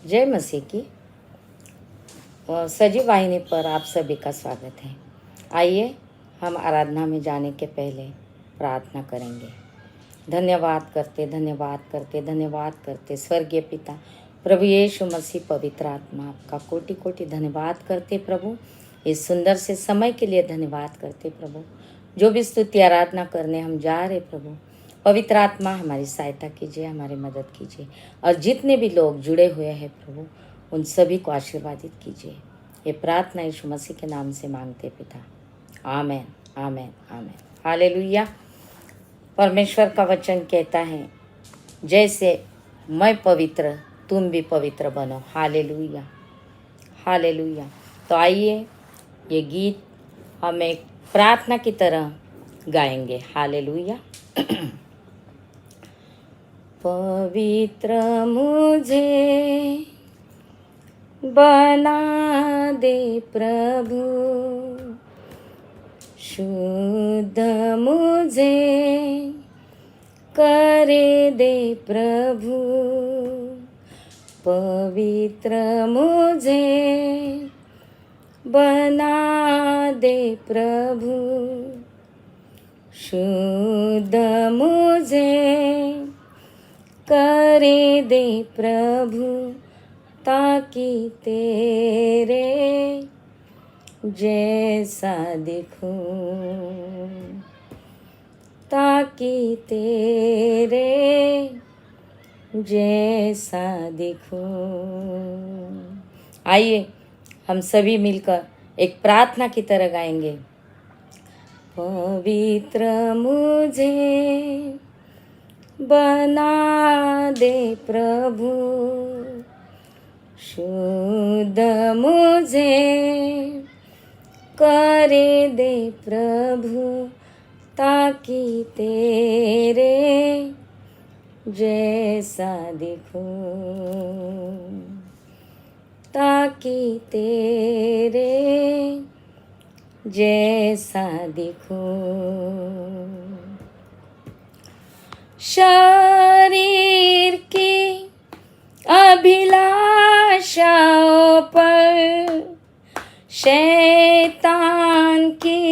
जय मसीह की सजीव वाहिनी पर आप सभी का स्वागत है। आइए हम आराधना में जाने के पहले प्रार्थना करेंगे। धन्यवाद करते स्वर्गीय पिता प्रभु यीशु मसीह पवित्र आत्मा, आपका कोटि कोटि धन्यवाद करते प्रभु। इस सुंदर से समय के लिए धन्यवाद करते प्रभु। जो भी स्तुति आराधना करने हम जा रहे प्रभु, पवित्र आत्मा हमारी सहायता कीजिए, हमारी मदद कीजिए, और जितने भी लोग जुड़े हुए हैं प्रभु, उन सभी को आशीर्वादित कीजिए। ये प्रार्थना यीशु मसीह के नाम से मांगते पिता, आमेन आमेन आमेन। हालेलुया। परमेश्वर का वचन कहता है, जैसे मैं पवित्र तुम भी पवित्र बनो। Hallelujah hallelujah. तो आइए ये गीत हम एक प्रार्थना की तरह गाएंगे। हालेलुया। पवित्र मुझे बना दे प्रभु, शुद्ध मुझे करे दे प्रभु। पवित्र मुझे बना दे प्रभु, शुद्ध मुझे करे दे प्रभु, ताकि तेरे जैसा दिखूं, ताकि तेरे जैसा दिखूं। आइए हम सभी मिलकर एक प्रार्थना की तरह गाएंगे। पवित्र मुझे बना दे प्रभु, शुद्ध मुझे करे दे प्रभु, ताकि तेरे जैसा दिखूं, ताकि तेरे जैसा दिखूं। शरीर की अभिलाषाओं पर, शैतान की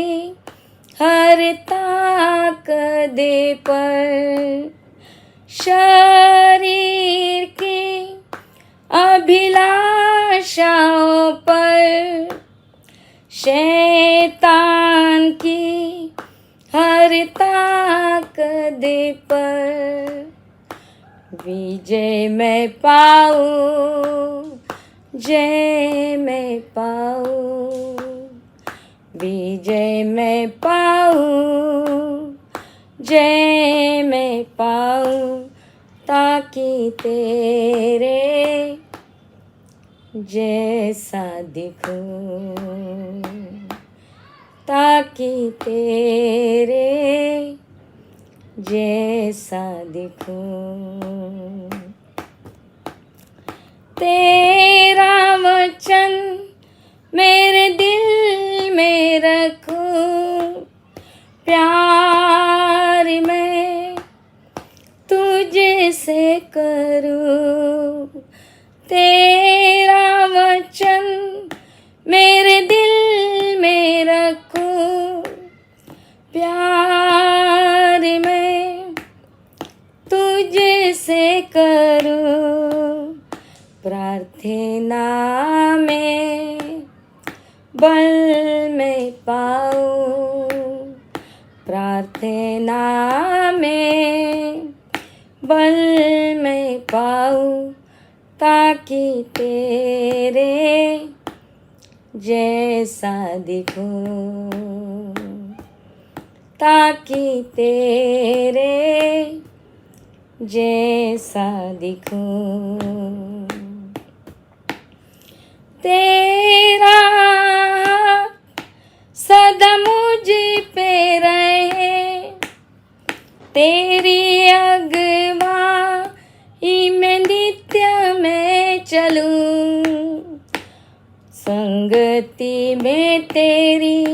हर ताकत पर, शरीर की अभिलाषाओं पर, शैतान की हर ताकत पर विजय मैं पाऊं, जय मैं पाऊं, विजय मैं पाऊं, जय मैं पाऊं, ताकि तेरे जैसा दिखूं, ताकि तेरे जैसा दिखूं। तेरा वचन मेरे दिल में रखूं, प्यार मैं तुझे से करूं। तेरा वचन मेरे दिल में रखूं, प्यार मैं तुझे से करूं। प्रार्थना में बल में पाऊं, प्रार्थना में बल में पाऊं, ताकि तेरे जैसा दिखूं, ताकि तेरे जैसा दिखूं। तेरा सदा मुझ पे रहे, तेरी अगुवाई में नित्य मैं चलूं, संगति में तेरी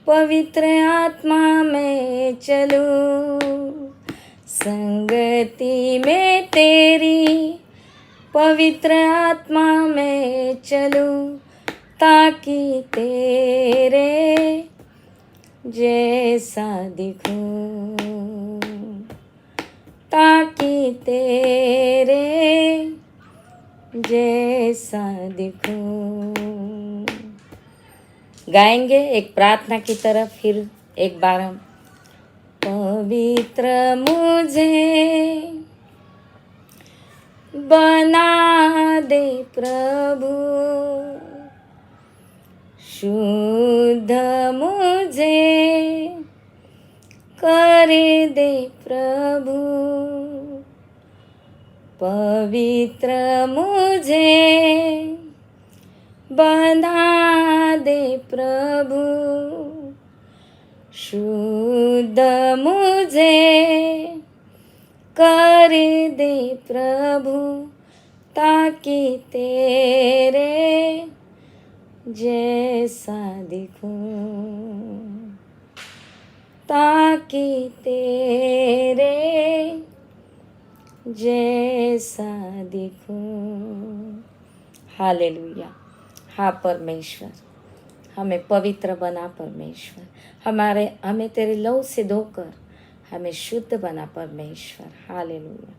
पवित्र आत्मा में चलूं, संगति में तेरी पवित्र आत्मा में चलूं ताकि तेरे जैसा दिखूं, ताकि तेरे जैसा दिखूं। गाएंगे एक प्रार्थना की तरफ, फिर एक बार हम। पवित्र मुझे बना दे प्रभु, शुद्ध मुझे कर दे प्रभु, पवित्र मुझे बना दे प्रभु, शुद्ध मुझे कर दे प्रभु, ताकि तेरे जैसा दिखूं, ताकि तेरे जैसा दिखूं। हालेलुया। हाँ परमेश्वर, हमें पवित्र बना परमेश्वर, हमें तेरे लहू से धोकर हमें शुद्ध बना परमेश्वर। Hallelujah.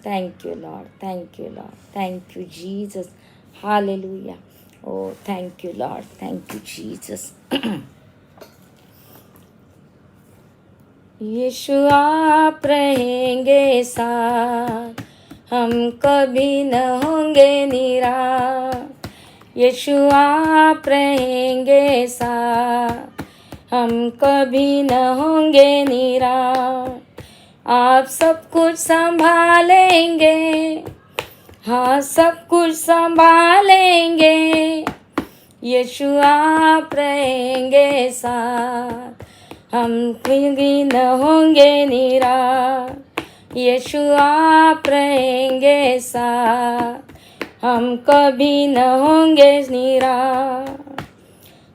Thank you Lord, thank you Lord, thank you Jesus. Hallelujah. Oh thank you Lord, thank you Jesus. यीशु आप रहेंगे साथ, हम कभी न होंगे निराश। यीशु आप रहेंगे साथ, हम कभी न होंगे निराश। आप सब कुछ संभालेंगे, हाँ सब कुछ संभालेंगे। यीशु आप रहेंगे साथ, हम कभी न होंगे निराश। यीशु आप रहेंगे साथ, हम कभी न होंगे निराश।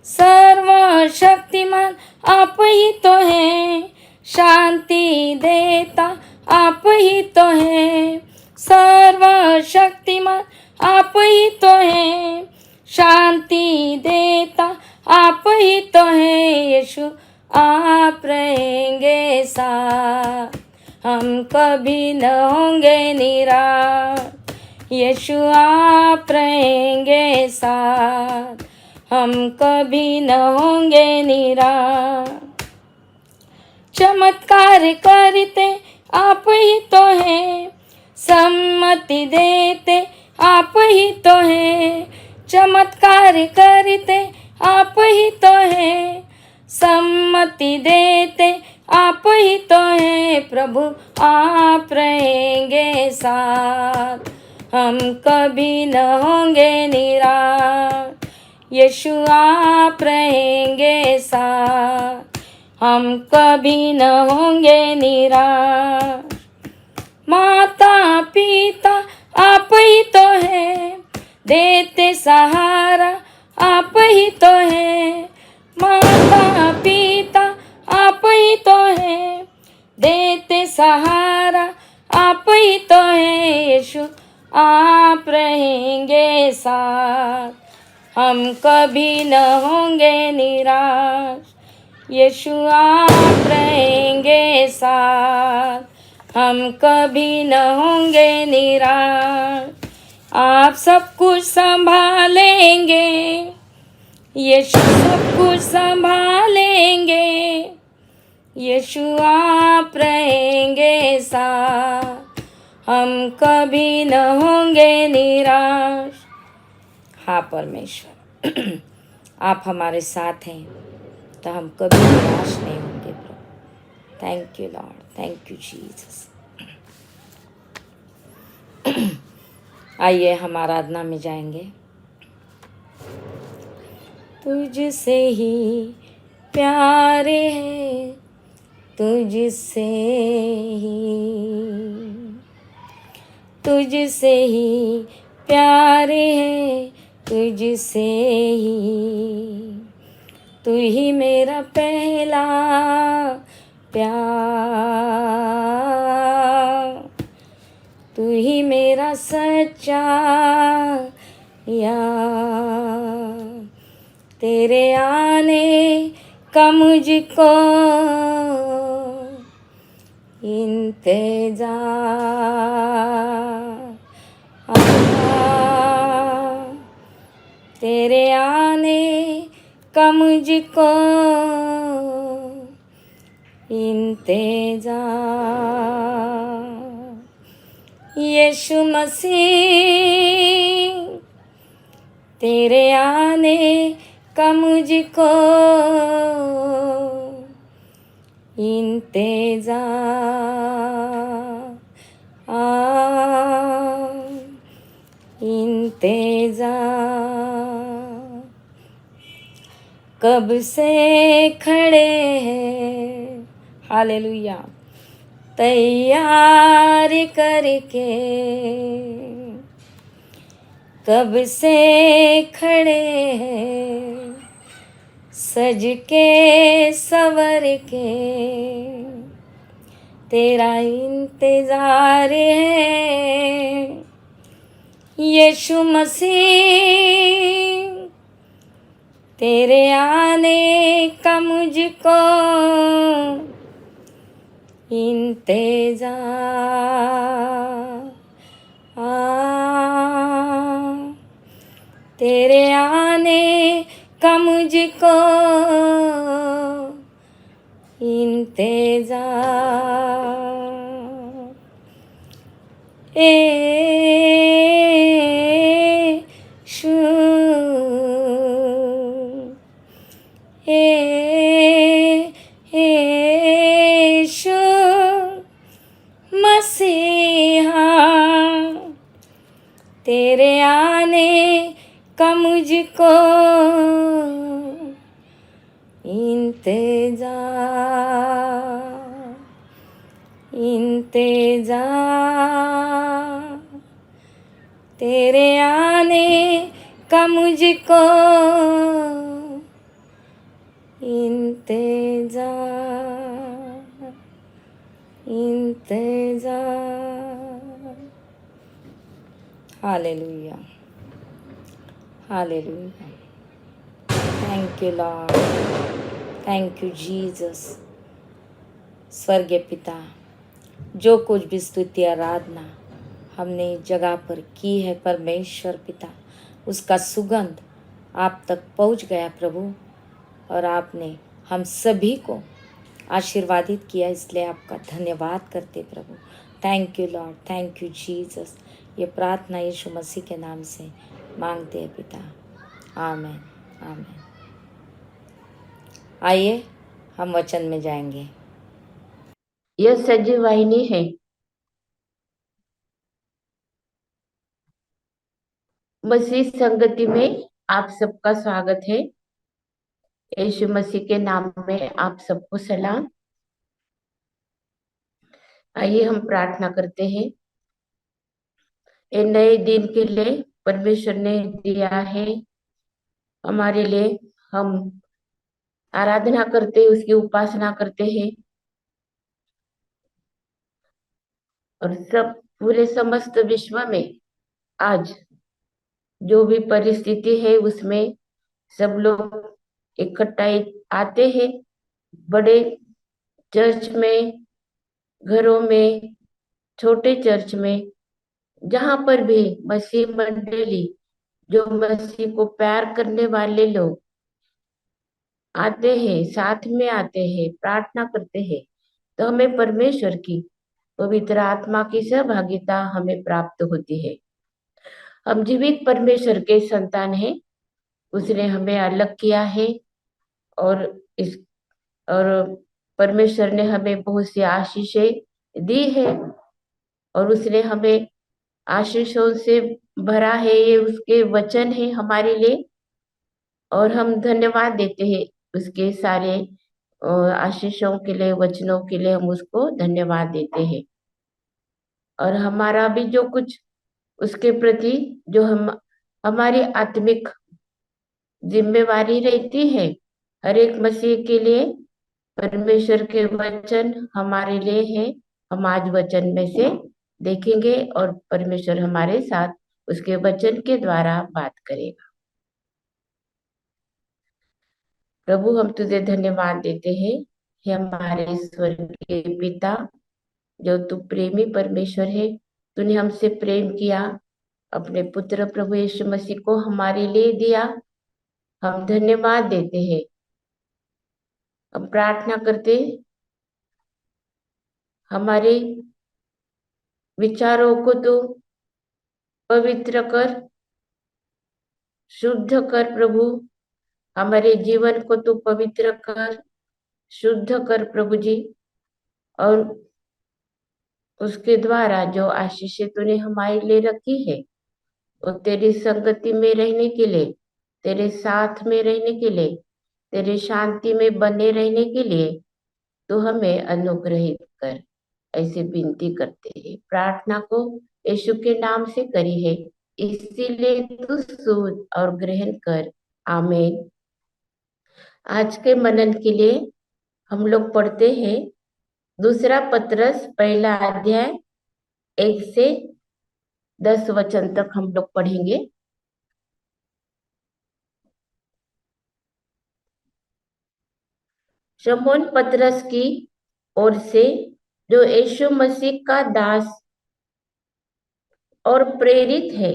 सर्वशक्तिमान आप ही तो हैं, शांति देता आप ही तो हैं। सर्वशक्तिमान आप ही तो हैं, शांति देता आप ही तो हैं। यीशु आप रहेंगे साथ, हम कभी न होंगे निराश। यीशु आप रहेंगे साथ, हम कभी न होंगे निराश। चमत्कार करते आप ही तो हैं, सम्मति देते आप ही तो हैं। चमत्कार करते आप ही तो हैं, सम्मति देते आप ही तो हैं। प्रभु आप रहेंगे साथ, हम कभी न होंगे निराश। यीशु आप रहेंगे साथ, हम कभी न होंगे निराश। माता पिता आप ही तो हैं, देते सहारा आप ही तो हैं। माता पिता आप ही तो हैं, देते सहारा आप ही तो हैं। यीशु आप रहेंगे साथ, हम कभी न होंगे निराश। यीशु आप रहेंगे साथ, हम कभी न होंगे निराश। आप सब कुछ संभालेंगे, यीशु सब कुछ संभालेंगे। यीशु आप रहेंगे साथ, हम कभी न होंगे निराश। हाँ परमेश्वर, आप हमारे साथ हैं तो हम कभी निराश नहीं होंगे प्रभु। Thank you Lord, thank you Jesus. आइए हम आराधना में जाएंगे। तुझसे ही प्यार है, तुझसे ही प्यार है, तुझसे ही। तू ही मेरा पहला प्यार, तू ही मेरा सच्चा यार। तेरे आने का मुझको इंतजार, तेरे आने का मुझको इंतजार। यीशु मसीह तेरे आने का मुझको इंतजार, इंतजार। कब से खड़े हैं, हालेलुया, तैयार करके। कब से खड़े हैं सज के सवर के, तेरा इंतजार है यीशु मसीह। तेरे आने का मुझको इंतजार, तेरे आने का मुझको इंतजार। यीशु यीशु मसीहा, तेरे आने का मुझको इंतजार, इंतजार। तेरे आने का मुझको इंतजार, इंतजार। Hallelujah, hallelujah. Thank you Lord, thank you Jesus. स्वर्गीय पिता, जो कुछ भी स्तुति आराधना हमने इस जगह पर की है परमेश्वर पिता, उसका सुगंध आप तक पहुंच गया प्रभु, और आपने हम सभी को आशीर्वादित किया, इसलिए आपका धन्यवाद करते प्रभु। Thank you Lord, thank you Jesus. ये प्रार्थना यीशु मसीह के नाम से मांगते हैं पिता, आमीन, आमीन। आइए हम वचन में जाएंगे। यह सजीव वाहिनी है। मसीह संगति में आप सबका स्वागत है। यीशु मसीह के नाम में आप सबको सलाम। आइए हम प्रार्थना करते हैं। ये नए दिन के लिए परमेश्वर ने दिया है हमारे लिए, हम आराधना करते हैं, उसकी उपासना करते हैं, और सब पूरे समस्त विश्व में आज जो भी परिस्थिति है उसमें सब लोग इकट्ठा आते हैं, बड़े चर्च में, घरों में, छोटे चर्च में, जहां पर भी मसीह मंडली, जो मसीह को प्यार करने वाले लोग आते हैं, साथ में आते हैं, प्रार्थना करते हैं, तो हमें परमेश्वर की पवित्र आत्मा की सहभागिता हमें प्राप्त होती है। हम जीवित परमेश्वर के संतान हैं, उसने हमें अलग किया है, और इस और परमेश्वर ने हमें बहुत सी आशीषें दी है, और उसने हमें आशीषों से भरा है। ये उसके वचन है हमारे लिए, और हम धन्यवाद देते हैं उसके सारे आशीषों के लिए, वचनों के लिए हम उसको धन्यवाद देते हैं। और हमारा भी जो कुछ उसके प्रति जो हम हमारी आत्मिक जिम्मेवारी रहती है, हर एक मसीह के लिए परमेश्वर के वचन हमारे लिए है। हम आज वचन में से देखेंगे और परमेश्वर हमारे साथ उसके वचन के द्वारा बात करेगा। प्रभु, हम तुझे धन्यवाद देते हैं, हे हमारे स्वर्गीय पिता, जो तू प्रेमी परमेश्वर है। तूने हमसे प्रेम किया, अपने पुत्र प्रभु यीशु मसीह को हमारे लिए दिया। हम धन्यवाद देते हैं। हम प्रार्थना करते हैं, हमारे विचारों को तू पवित्र कर, शुद्ध कर प्रभु। हमारे जीवन को तू पवित्र कर, शुद्ध कर प्रभु जी। और उसके द्वारा जो आशीषें तूने हमारे लिए रखी है, वो तेरी संगति में रहने के लिए, तेरे साथ में रहने के लिए, तेरी शांति में बने रहने के लिए तो हमें अनुग्रहित कर। ऐसे विनती करते हैं, प्रार्थना को यीशु के नाम से करी है, इसीलिए तू सुन और ग्रहण कर। आमीन। आज के मनन के लिए हम लोग पढ़ते हैं दूसरा पत्रस पहला अध्याय 1 से 10 वचन तक हम लोग पढ़ेंगे। शमौन पतरस की ओर से, जो यीशु मसीह का दास और प्रेरित है,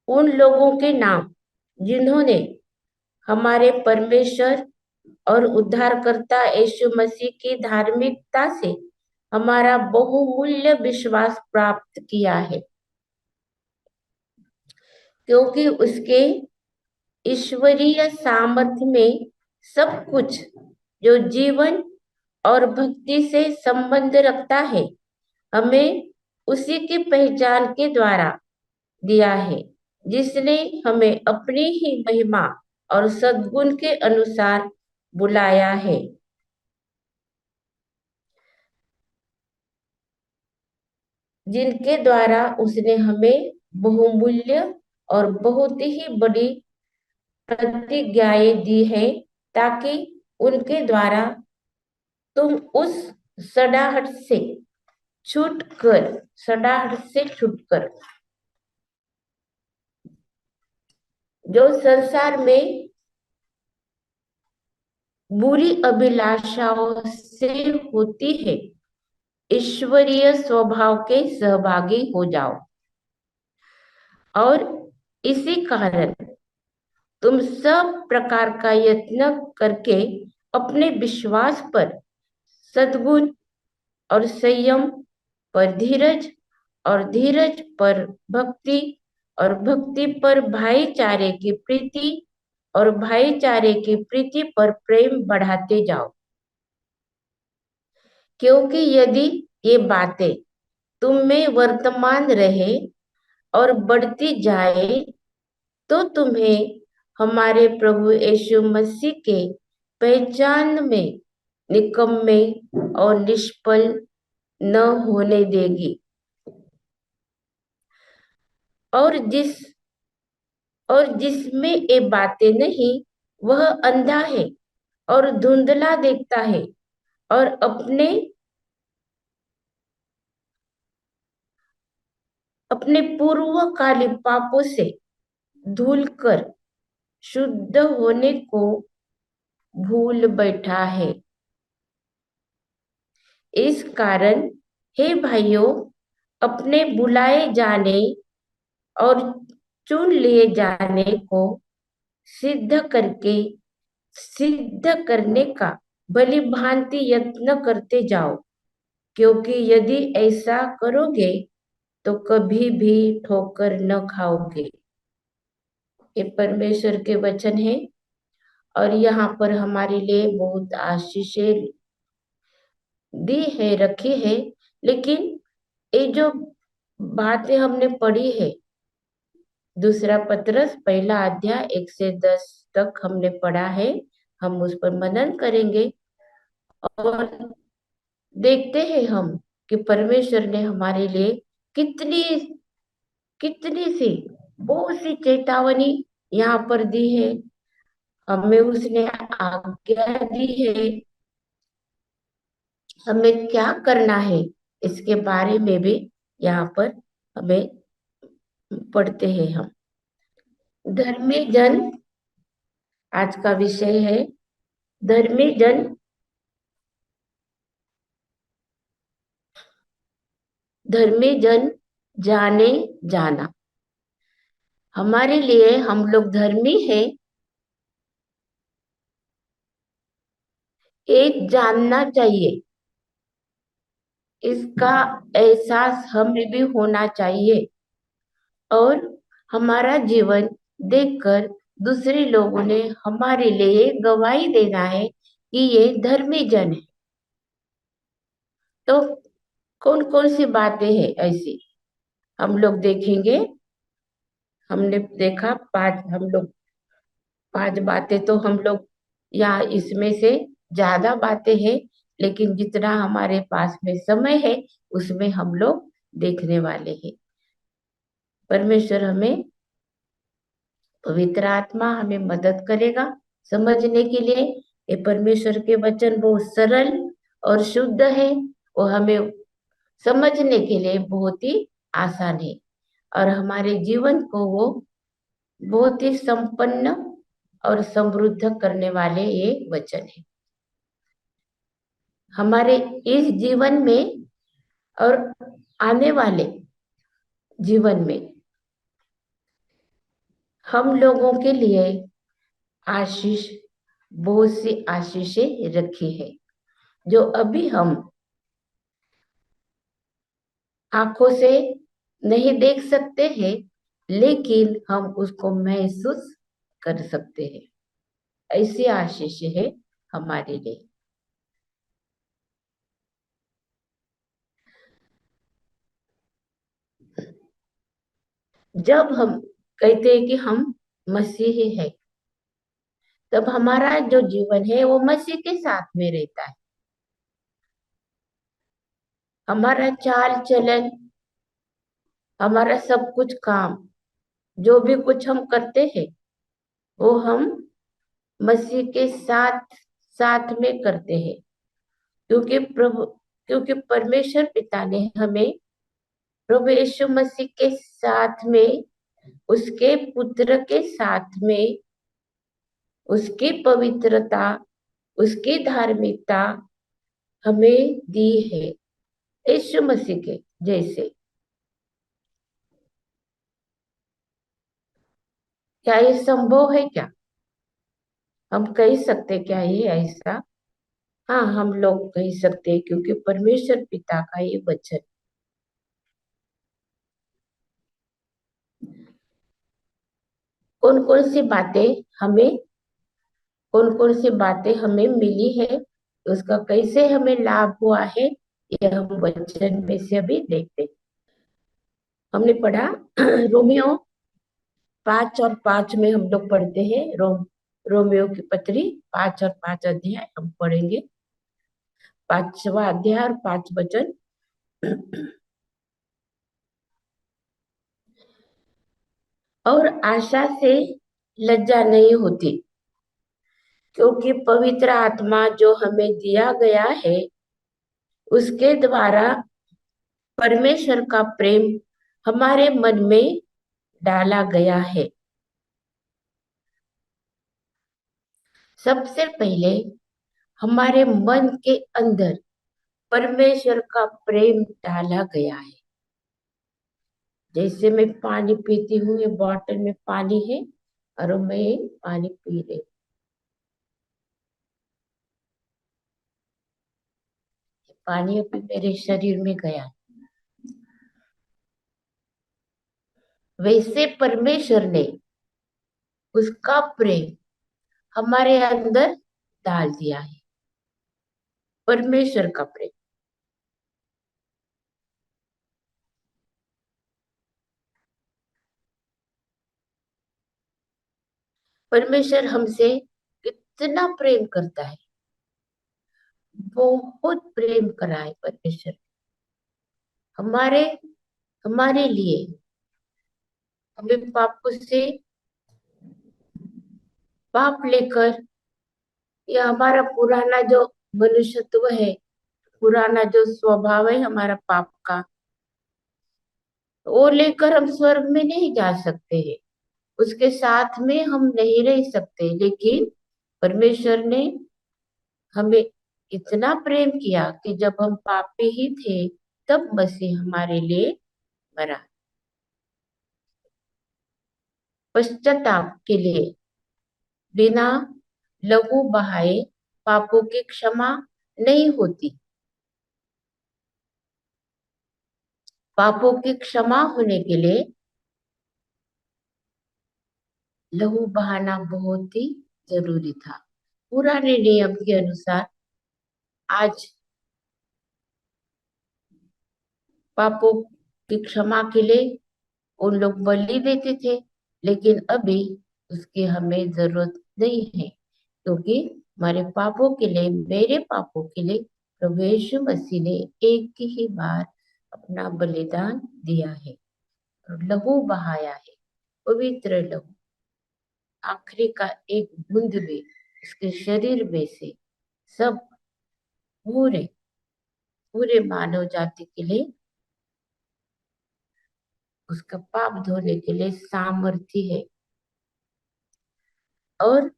उन लोगों के नाम जिन्होंने हमारे परमेश्वर और उद्धारकर्ता यीशु मसीह की धार्मिकता से हमारा बहुमूल्य विश्वास प्राप्त किया है, क्योंकि उसके ईश्वरीय सामर्थ्य में सब कुछ जो जीवन और भक्ति से संबंध रखता है, हमें उसी की पहचान के द्वारा दिया है, जिसने हमें अपनी ही महिमा और सद्गुण के अनुसार बुलाया है। जिनके द्वारा उसने हमें बहुमूल्य और बहुत ही बड़ी प्रतिज्ञाएं दी है, ताकि उनके द्वारा तुम उस सड़ाहट से छूटकर जो संसार में बुरी अभिलाषाओं से होती है, ईश्वरीय स्वभाव के सहभागी हो जाओ। और इसी कारण तुम सब प्रकार का यत्न करके अपने विश्वास पर सद्गुण, और संयम पर धीरज, और धीरज पर भक्ति, और भक्ति पर भाईचारे की प्रीति, और भाईचारे की प्रीति पर प्रेम बढ़ाते जाओ। क्योंकि यदि ये बातें तुम में वर्तमान रहे और बढ़ती जाए, तो तुम्हें हमारे प्रभु यीशु मसीह के पहचान में निकम्मे और निष्फल न होने देगी। और जिसमें ये बातें नहीं, वह अंधा है और धुंधला देखता है, और अपने पूर्वकाली पापों से धुल कर शुद्ध होने को भूल बैठा है। इस कारण हे भाइयों, अपने बुलाए जाने और चुन लिए जाने को सिद्ध करने का भली भांति यत्न करते जाओ, क्योंकि यदि ऐसा करोगे तो कभी भी ठोकर न खाओगे। ये परमेश्वर के वचन है, और यहाँ पर हमारे लिए बहुत आशीषें दी है, रखी है। लेकिन ये जो बातें हमने पढ़ी है, दूसरा पत्रस पहला अध्याय 1 से 10 तक हमने पढ़ा है, हम उस पर मनन करेंगे और देखते हैं हम कि परमेश्वर ने हमारे लिए कितनी कितनी सी बहुत सी चेतावनी यहाँ पर दी है। हमें उसने आज्ञा दी है हमें क्या करना है इसके बारे में भी यहाँ पर हमें पढ़ते हैं हम। धर्मी जन आज का विषय है। धर्मी जन धर्मी जन जाने जाना। हमारे लिए हम लोग धर्मी है, एक जानना चाहिए, इसका एहसास हमें भी होना चाहिए और हमारा जीवन देखकर दूसरे लोगों ने हमारे लिए गवाही देना है कि ये धर्मी जन है। तो कौन कौन सी बातें हैं ऐसी हम लोग देखेंगे। हमने देखा पांच बातें तो हम लोग यहाँ इसमें से ज्यादा बातें हैं, लेकिन जितना हमारे पास में समय है उसमें हम लोग देखने वाले हैं। परमेश्वर हमें, पवित्र आत्मा हमें मदद करेगा समझने के लिए। ये परमेश्वर के वचन बहुत सरल और शुद्ध है, वो हमें समझने के लिए बहुत ही आसान है और हमारे जीवन को वो बहुत ही संपन्न और समृद्ध करने वाले ये वचन है। हमारे इस जीवन में और आने वाले जीवन में हम लोगों के लिए आशीष, बहुत सी आशीषें रखी है जो अभी हम आंखों से नहीं देख सकते हैं, लेकिन हम उसको महसूस कर सकते हैं। ऐसी आशीष है हमारे लिए। जब हम कहते हैं कि हम मसीही है, तब हमारा जो जीवन है वो मसीह के साथ में रहता है। हमारा चाल चलन, हमारा सब कुछ काम, जो भी कुछ हम करते हैं वो हम मसीह के साथ साथ में करते हैं। क्योंकि परमेश्वर पिता ने हमें प्रभु यीशु मसीह के साथ में, उसके पुत्र के साथ में, उसकी पवित्रता, उसकी धार्मिकता हमें दी है यीशु मसीह के जैसे। क्या ये संभव है क्या? हम कह सकते क्या ये ऐसा? हाँ, हम लोग कह सकते हैं क्योंकि परमेश्वर पिता का ये वचन। कौन कौन सी बातें हमें कौन कौन सी बातें हमें मिली है, उसका कैसे हमें लाभ हुआ है, ये हम वचन में से अभी देखते हैं। हमने पढ़ा रोमियो 5 और 5 में हम लोग पढ़ते हैं। रोमियो की पत्री 5 और 5 अध्याय हम पढ़ेंगे। 5वां अध्याय और 5 वचन। और आशा से लज्जा नहीं होती, क्योंकि पवित्र आत्मा जो हमें दिया गया है उसके द्वारा परमेश्वर का प्रेम हमारे मन में डाला गया है। सबसे पहले हमारे मन के अंदर परमेश्वर का प्रेम डाला गया है। जैसे मैं पानी पीती हूँ, ये बॉटल में पानी है और मैं पानी पी रही, पानी अभी मेरे शरीर में गया। वैसे परमेश्वर ने उसका प्रेम हमारे अंदर डाल दिया है। परमेश्वर का प्रेम, परमेश्वर हमसे कितना प्रेम करता है, बहुत प्रेम करा है परमेश्वर हमारे हमारे लिए। हमें पापों से पाप लेकर, या हमारा पुराना जो मनुष्यत्व है पुराना जो स्वभाव है हमारा पाप का, वो लेकर हम स्वर्ग में नहीं जा सकते हैं, उसके साथ में हम नहीं रह सकते। लेकिन परमेश्वर ने हमें इतना प्रेम किया कि जब हम पापी ही थे तब मसीह हमारे लिए मरा, पश्चाताप के लिए। बिना लहू बहाए पापों की क्षमा नहीं होती। पापों की क्षमा होने के लिए लहू बहाना बहुत ही जरूरी था। पुराने नियम के अनुसार आज पापों की क्षमा के लिए उन लोग बलि देते थे, लेकिन अभी उसकी हमें जरूरत नहीं है, क्योंकि हमारे पापों के लिए, मेरे पापों के लिए प्रभु यीशु मसीह ने एक ही बार अपना बलिदान दिया है और लहू बहाया है, पवित्र लहू। आखिरी का एक बूंद भी उसके शरीर में से सब पूरे पूरे मानव जाति के लिए, उसका पाप धोने के लिए सामर्थ्य है। और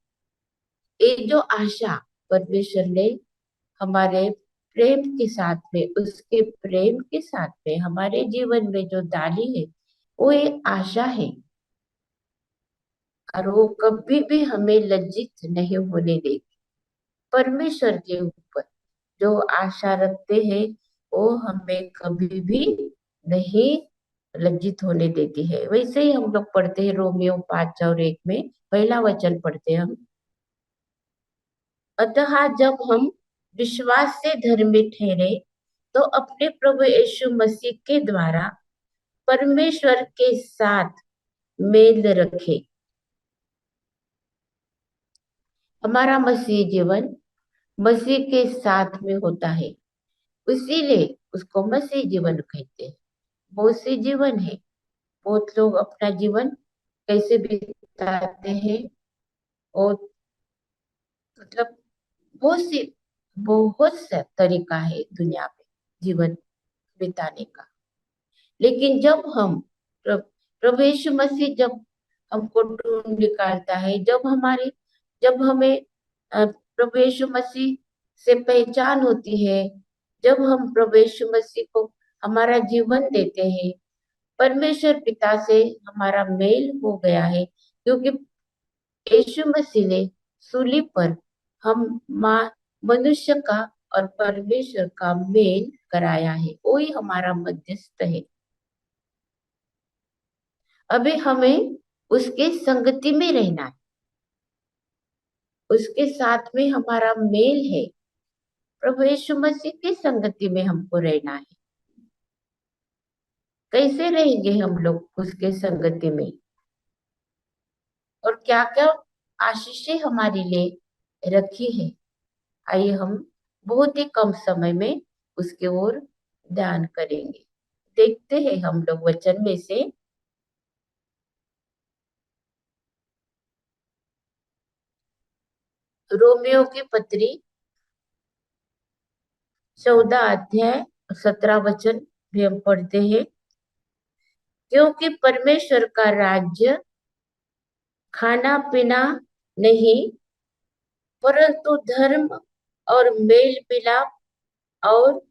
ये जो आशा परमेश्वर ने हमारे प्रेम के साथ में, उसके प्रेम के साथ में हमारे जीवन में जो डाली है, वो एक आशा है। और वो कभी भी हमें लज्जित नहीं होने देगी। परमेश्वर के ऊपर जो आशा रखते हैं वो हमें कभी भी नहीं लज्जित होने देती है। वैसे ही हम लोग पढ़ते हैं रोमियो 5:1 में, पहला वचन पढ़ते हैं हम। अतः जब हम विश्वास से धर्मी ठहरे तो अपने प्रभु यीशु मसीह के द्वारा परमेश्वर के साथ मेल रखे। हमारा मसीह जीवन मसीह के साथ में होता है, इसीलिए उसको मसीह जीवन कहते हैं। बहुत से जीवन है, बहुत लोग अपना जीवन कैसे बिताते हैं, और मतलब बहुत सा तरीका है दुनिया में जीवन बिताने का। लेकिन जब हम प्रभु यीशु मसीह जब हमको ढूंढ निकालता है, जब हमें प्रभु यीशु मसीह से पहचान होती है, जब हम प्रभु यीशु मसीह को हमारा जीवन देते हैं, परमेश्वर पिता से हमारा मेल हो गया है, क्योंकि यीशु मसीह ने सूली पर हम मनुष्य का और परमेश्वर का मेल कराया है, वही हमारा मध्यस्थ है। अभी हमें उसके संगति में रहना है, उसके साथ में हमारा मेल है। प्रभु यीशु मसीह की संगति में हमको रहना है। कैसे रहेंगे हम लोग उसके संगति में, और क्या क्या आशीषें हमारे लिए रखी है, आइए हम बहुत ही कम समय में उसके ओर ध्यान करेंगे। देखते हैं हम लोग वचन में से रोमियो की पत्री 14 अध्याय 17 वचन भी हम पढ़ते हैं। क्योंकि परमेश्वर का राज्य खाना पीना नहीं, परंतु धर्म और मेल मिलाप और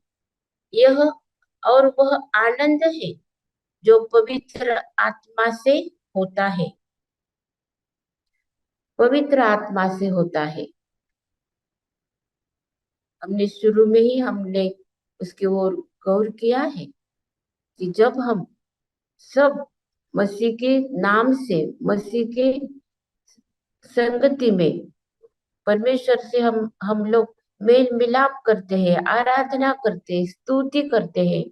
यह और वह आनंद है जो पवित्र आत्मा से होता है। पवित्र आत्मा से होता है। हमने शुरू में ही हमने उसकी ओर गौर किया है कि जब हम सब मसीह के नाम से, मसीह के संगति में, परमेश्वर से हम लोग मेल मिलाप करते हैं, आराधना करते हैं, स्तुति करते हैं,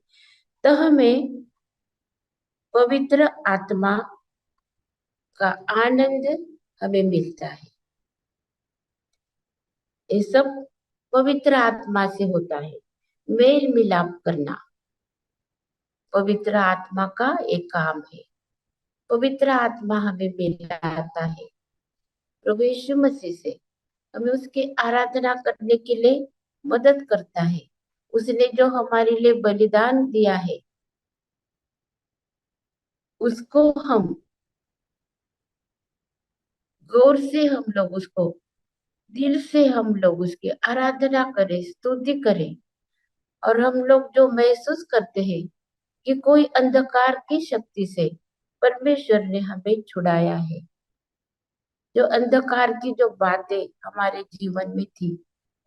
तो हमें पवित्र आत्मा का आनंद हमें मिलता है। ये सब पवित्र आत्मा से होता है। मेल मिलाप करना पवित्र आत्मा का एक काम है। पवित्र आत्मा हमें मिलाता है प्रभु यीशु मसीह से, हमें उसकी आराधना करने के लिए मदद करता है। उसने जो हमारे लिए बलिदान दिया है, उसको हम गौर से हम लोग उसको दिल से हम लोग उसकी आराधना करें, स्तुति करें। और हम लोग जो महसूस करते हैं कि कोई अंधकार की शक्ति से परमेश्वर ने हमें छुड़ाया है, जो अंधकार की जो बातें हमारे जीवन में थी,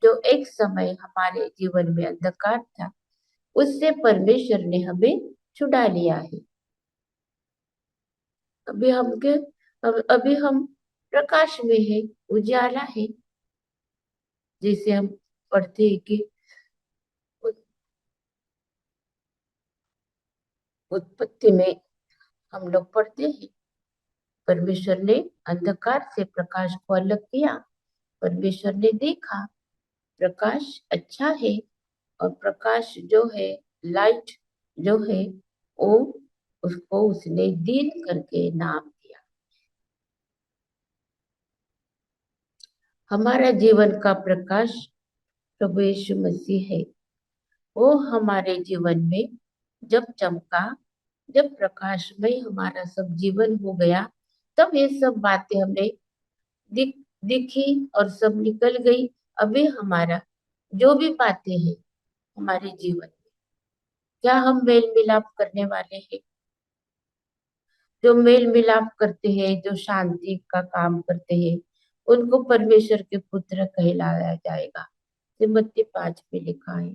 जो एक समय हमारे जीवन में अंधकार था, उससे परमेश्वर ने हमें छुड़ा लिया है। अभी हम के अभी हम प्रकाश में है, उजाला है। जैसे हम पढ़ते हैं कि उत्पत्ति में हम लोग पढ़ते हैं, परमेश्वर ने अंधकार से प्रकाश को अलग किया। परमेश्वर ने देखा प्रकाश अच्छा है, और प्रकाश जो है, लाइट जो है, वो उसको उसने दिन करके नाम दिया। हमारा जीवन का प्रकाश प्रभु यीशु मसीह है। वो हमारे जीवन में जब चमका, जब प्रकाशमय हमारा सब जीवन हो गया, तब ये सब बातें हमें दिख दिखी और सब निकल गई। अभी हमारा जो भी बातें हैं हमारे जीवन में, क्या हम मेल मिलाप करने वाले हैं? जो मेल मिलाप करते हैं, जो शांति का काम करते हैं, उनको परमेश्वर के पुत्र कहलाया जाएगा। तिमोथी 5 में लिखा है।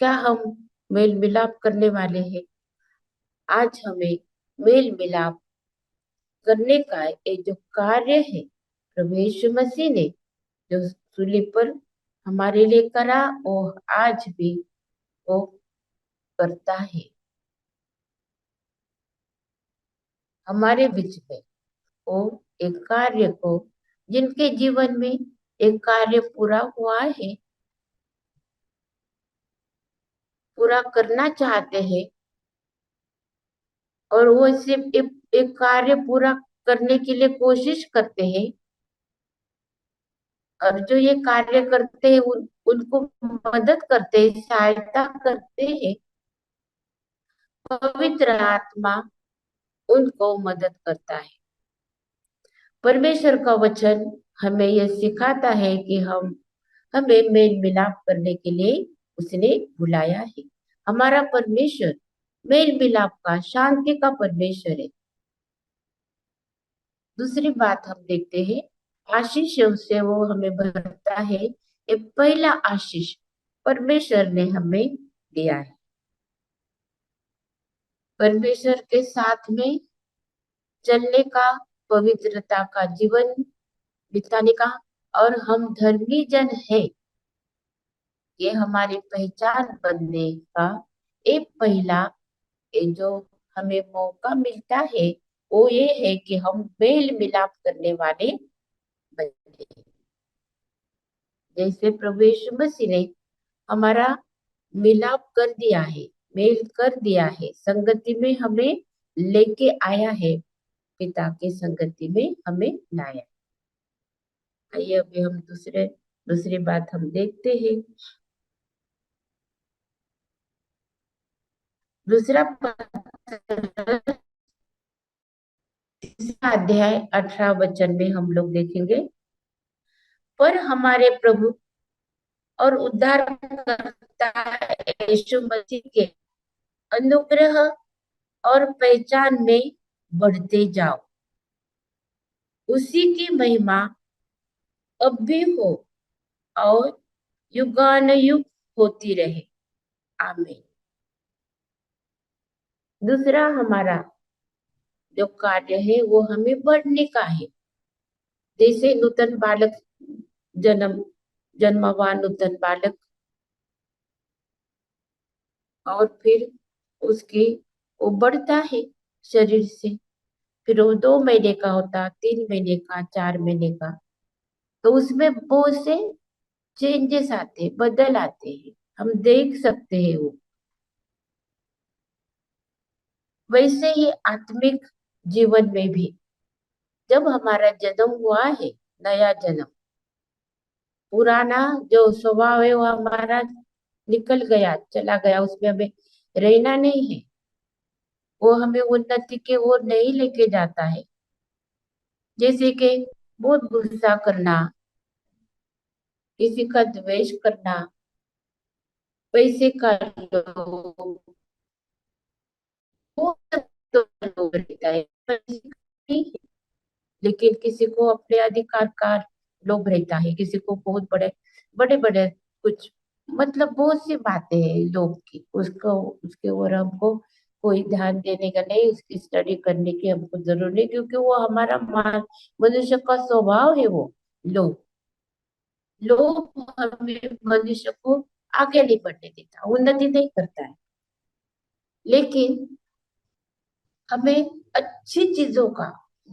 क्या हम मेल मिलाप करने वाले हैं? आज हमें मेल मिलाप करने का ये जो कार्य है, प्रभु यीशु मसीह ने जो सूली पर हमारे लिए करा, वो आज भी वो करता है हमारे बीच में। वो एक कार्य को, जिनके जीवन में एक कार्य पूरा हुआ है, पूरा करना चाहते हैं, और वो सिर्फ एक कार्य पूरा करने के लिए कोशिश करते हैं। और जो ये कार्य करते हैं, उनको मदद करते हैं, सहायता करते हैं। पवित्र आत्मा उनको मदद करता है। परमेश्वर का वचन हमें यह सिखाता है कि हमें मेल मिलाप करने के लिए उसने बुलाया है। हमारा परमेश्वर मेल मिलाप का, शांति का परमेश्वर है। दूसरी बात हम देखते हैं, आशीष से वो हमें भरता है। ये पहला आशीष परमेश्वर ने हमें दिया है। परमेश्वर के साथ में चलने का, पवित्रता का जीवन बिताने का, और हम धर्मी जन है, ये हमारी पहचान बनने का एक पहला ये जो हमें मौका मिलता है, वो ये है कि हम मेल मिलाप करने वाले बने। जैसे प्रभु यीशु मसीह ने हमारा मिलाप कर दिया है, मेल कर दिया है, संगति में हमें लेके आया है, पिता की संगति में हमें लाया। आइए अभी हम दूसरी बात हम देखते हैं। दूसरा पत्र, तीसरा अध्याय 18 वचन में हम लोग देखेंगे, पर हमारे प्रभु और उद्धारकर्ता यीशु मसीह के अनुग्रह और पहचान में बढ़ते जाओ। उसी की महिमा अब भी हो और युगानुयुग होती रहे। आमीन। दूसरा हमारा जो कार्य है वो हमें बढ़ने का है। जैसे नूतन बालक जन्म जन्मवा नूतन बालक, और फिर उसकी वो बढ़ता है शरीर से। फिर वो 2 महीने का होता, 3 महीने का, 4 महीने का, तो उसमें बहुत से चेंजेस आते, बदल आते हैं, हम देख सकते हैं वो। वैसे ही आत्मिक जीवन में भी जब हमारा जन्म हुआ है, नया जन्म, पुराना जो स्वभाव है वो हमारा निकल गया, चला गया, उसमें हमें रहना नहीं है। वो हमें उन्नति के ओर नहीं लेके जाता है। जैसे कि बहुत गुस्सा करना, किसी का द्वेष करना, पैसे का लोभ, वो सब तो लोभ रहता है, नहीं है। लेकिन किसी को अपने अधिकार का लोभ रहता है, किसी को बहुत बड़े बड़े बड़े कुछ, मतलब बहुत सी बातें हैं लोग की, उसको उसके ओर हमको कोई ध्यान देने का नहीं, उसकी स्टडी करने की हमको जरूरत नहीं, क्योंकि वो हमारा मनुष्य का स्वभाव है। वो लोभ लोभ हमें मनुष्य को आगे नहीं बढ़ने देता, उन्नति नहीं करता है। लेकिन हमें अच्छी चीजों का,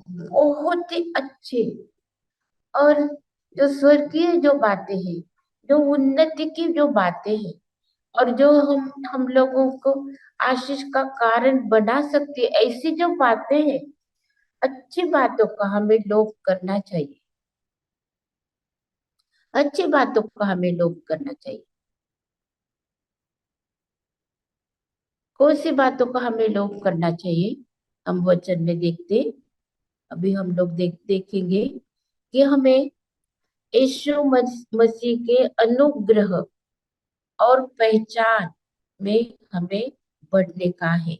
बहुत ही अच्छे और जो स्वर्गीय जो बातें हैं, जो उन्नति की जो बातें हैं, और जो हम लोगों को आशीष का कारण बना सकती है, ऐसी जो बातें हैं, अच्छी बातों का हमें लोभ करना चाहिए। अच्छी बातों का हमें लोभ करना चाहिए। कौन सी बातों का हमें लोभ करना चाहिए? हम वचन में देखते, अभी हम लोग देखेंगे कि हमें यीशु मसीह के अनुग्रह और पहचान में हमें बढ़ने का है।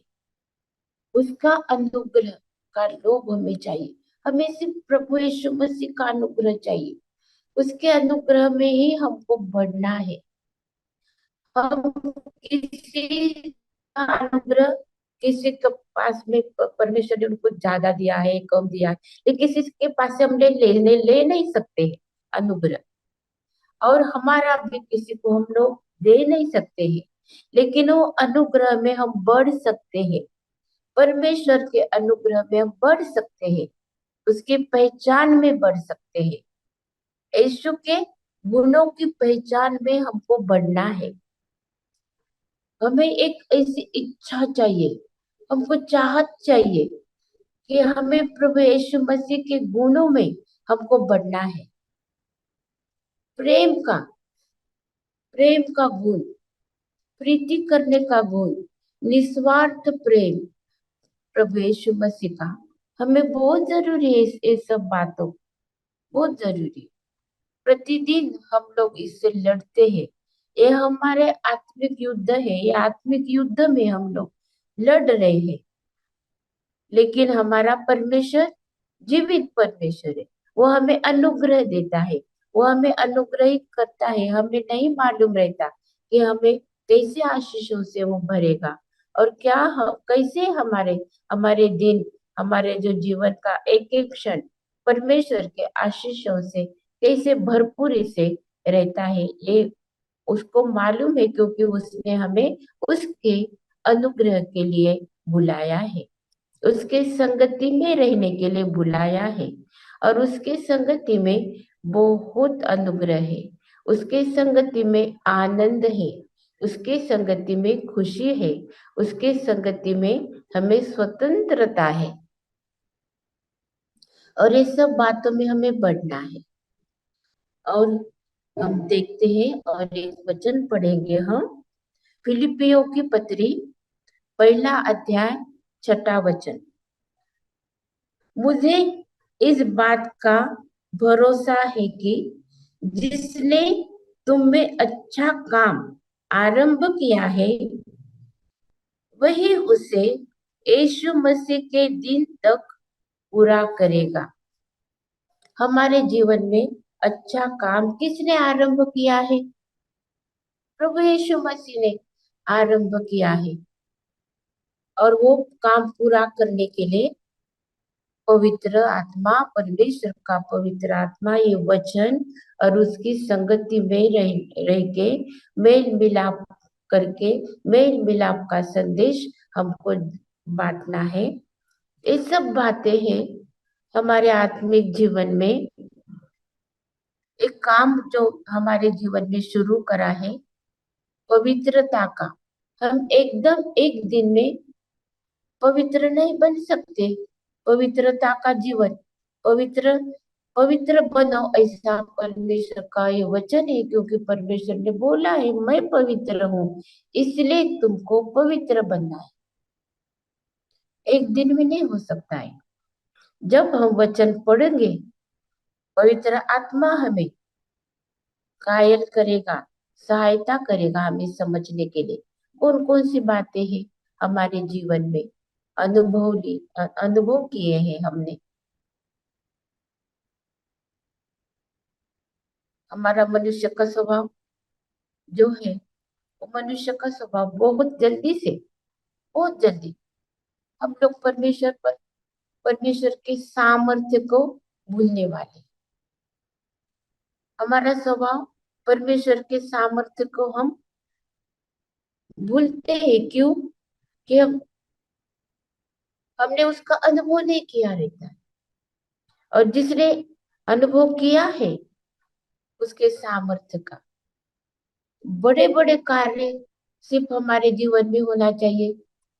उसका अनुग्रह का लोभ हमें चाहिए। हमें सिर्फ प्रभु यीशु मसीह का अनुग्रह चाहिए। उसके अनुग्रह में ही हमको बढ़ना है। हम किसी का अनुग्रह, किसी के पास में परमेश्वर ने उनको ज्यादा दिया है, कम दिया है, लेकिन किसी के पास से हम ले नहीं सकते हैं अनुग्रह, और हमारा भी किसी को हम लोग दे नहीं सकते हैं। लेकिन वो अनुग्रह में हम बढ़ सकते हैं। परमेश्वर के अनुग्रह में हम बढ़ सकते हैं, उसकी पहचान में बढ़ सकते हैं। यीशु के गुणों की पहचान में हमको बढ़ना है। हमें एक ऐसी इच्छा चाहिए, हमको चाहत चाहिए कि हमें प्रभु यीशु मसीह के गुणों में हमको बढ़ना है। प्रेम का, प्रेम का गुण, प्रीति करने का गुण, निस्वार्थ प्रेम प्रभु यीशु मसीह का हमें बहुत जरूरी है। ये सब बातों बहुत जरूरी। प्रतिदिन हम लोग इससे लड़ते हैं। ये हमारे आत्मिक युद्ध है, ये आत्मिक युद्ध में हम लोग लड़ रहे हैं। लेकिन हमारा परमेश्वर जीवित परमेश्वर है। वो हमें अनुग्रह देता है, वो हमें अनुग्रहित करता है। हमें नहीं मालूम रहता कि हमें कैसे आशीषों से वो भरेगा, और क्या कैसे हमारे हमारे दिन, हमारे जो जीवन का एक एक क्षण परमेश्वर के आशीषों से कैसे भरपूरी से रहता है, ये उसको मालूम है, क्योंकि उसने हमें उसके अनुग्रह के लिए बुलाया है, उसके संगति में रहने के लिए बुलाया है। और उसके संगति में बहुत अनुग्रह है, उसके संगति में आनंद है, उसके संगति में खुशी है, उसके संगति में हमें स्वतंत्रता है। और ये सब बातों में हमें बढ़ना है। और हम देखते हैं और एक वचन पढ़ेंगे हम, फिलिपियों की पत्री, पहला अध्याय, छठा वचन। मुझे इस बात का भरोसा है कि जिसने तुम में अच्छा काम आरंभ किया है, वही उसे यीशु मसीह के दिन तक पूरा करेगा। हमारे जीवन में अच्छा काम किसने आरंभ किया है? प्रभु यीशु मसीह ने आरंभ किया है। और वो काम पूरा करने के लिए पवित्र आत्मा, परमेश्वर का पवित्र आत्मा, ये वचन और उसकी संगति में रह के मेल मिलाप करके, मेल मिलाप का संदेश हमको बांटना है। ये सब बातें हैं हमारे आत्मिक जीवन में। एक काम जो हमारे जीवन में शुरू करा है, पवित्रता का। हम एकदम एक दिन में पवित्र नहीं बन सकते। पवित्रता का जीवन, पवित्र पवित्र बनो, ऐसा परमेश्वर का ये वचन है, क्योंकि परमेश्वर ने बोला है मैं पवित्र हूँ, इसलिए तुमको पवित्र बनना है। एक दिन में नहीं हो सकता है। जब हम वचन पढ़ेंगे, पवित्र आत्मा हमें कायल करेगा, सहायता करेगा हमें समझने के लिए कौन कौन सी बातें हैं हमारे जीवन में अनुभव किए हैं हमने। हमारा मनुष्य का स्वभाव जो है, वो मनुष्य का स्वभाव बहुत जल्दी हम लोग परमेश्वर के सामर्थ्य को भूलने वाले। हमारा स्वभाव परमेश्वर के सामर्थ्य को हम भूलते हैं। क्यों? कि हमने उसका अनुभव नहीं किया रहता है। और जिसने अनुभव किया है उसके सामर्थ्य का, बड़े बड़े कार्य सिर्फ हमारे जीवन में होना चाहिए।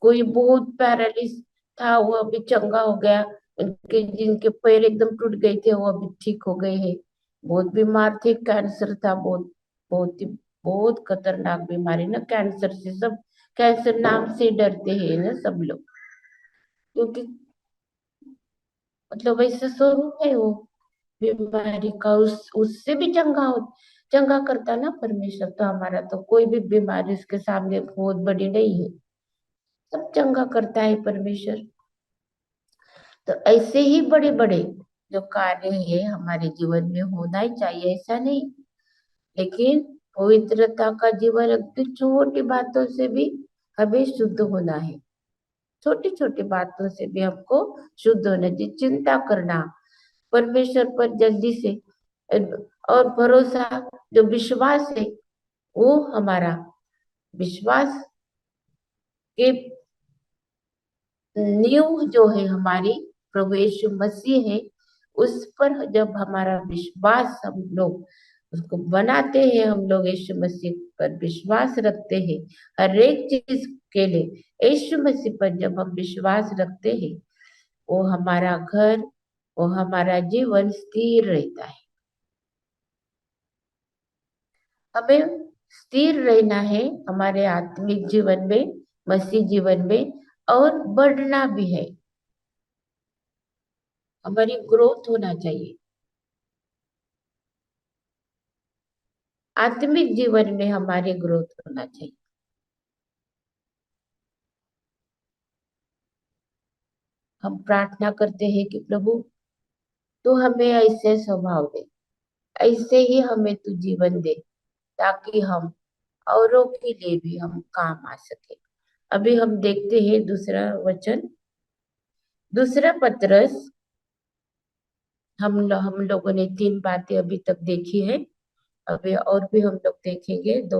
कोई बहुत पैरालिस था, वो अभी चंगा हो गया। उनके जिनके पैर एकदम टूट गए थे वो अभी ठीक हो गए हैं। बहुत बीमार थे, कैंसर था, बहुत ही बहुत खतरनाक बीमारी ना कैंसर से। सब कैंसर नाम से डरते हैं ना सब लोग, क्योंकि मतलब ऐसा स्वरूप है वो बीमारी का। उससे भी चंगा करता ना परमेश्वर। तो हमारा तो कोई भी बीमारी उसके सामने बहुत बड़ी नहीं है, सब चंगा करता है परमेश्वर। तो ऐसे ही बड़े बड़े जो कार्य है हमारे जीवन में होना ही चाहिए, ऐसा नहीं। लेकिन पवित्रता का जीवन अति छोटी बातों से भी हमें शुद्ध होना है। छोटी छोटी बातों से भी हमको शुद्ध होना चाहिए। चिंता करना, परमेश्वर पर जल्दी से, और भरोसा, जो विश्वास है, वो हमारा विश्वास के नींव जो है हमारी प्रभु यीशु मसीह है। उस पर जब हमारा विश्वास हम लोग उसको बनाते हैं, हम लोग यीशु मसीह पर विश्वास रखते हैं हर एक चीज के लिए। यीशु मसीह पर जब हम विश्वास रखते हैं, वो हमारा घर, वो हमारा जीवन स्थिर रहता है। हमें स्थिर रहना है हमारे आत्मिक जीवन में, मसीह जीवन में, और बढ़ना भी है। हमारी ग्रोथ होना चाहिए आत्मिक जीवन में, हमारी ग्रोथ होना चाहिए। हम प्रार्थना करते हैं कि प्रभु तू हमें ऐसे स्वभाव दे, ऐसे ही हमें तू जीवन दे, ताकि हम औरों के लिए भी हम काम आ सके। अभी हम देखते हैं दूसरा वचन, दूसरा पत्रस। हम लोगों ने 3 बातें अभी तक देखी है। अभी और भी हम लोग देखेंगे, 2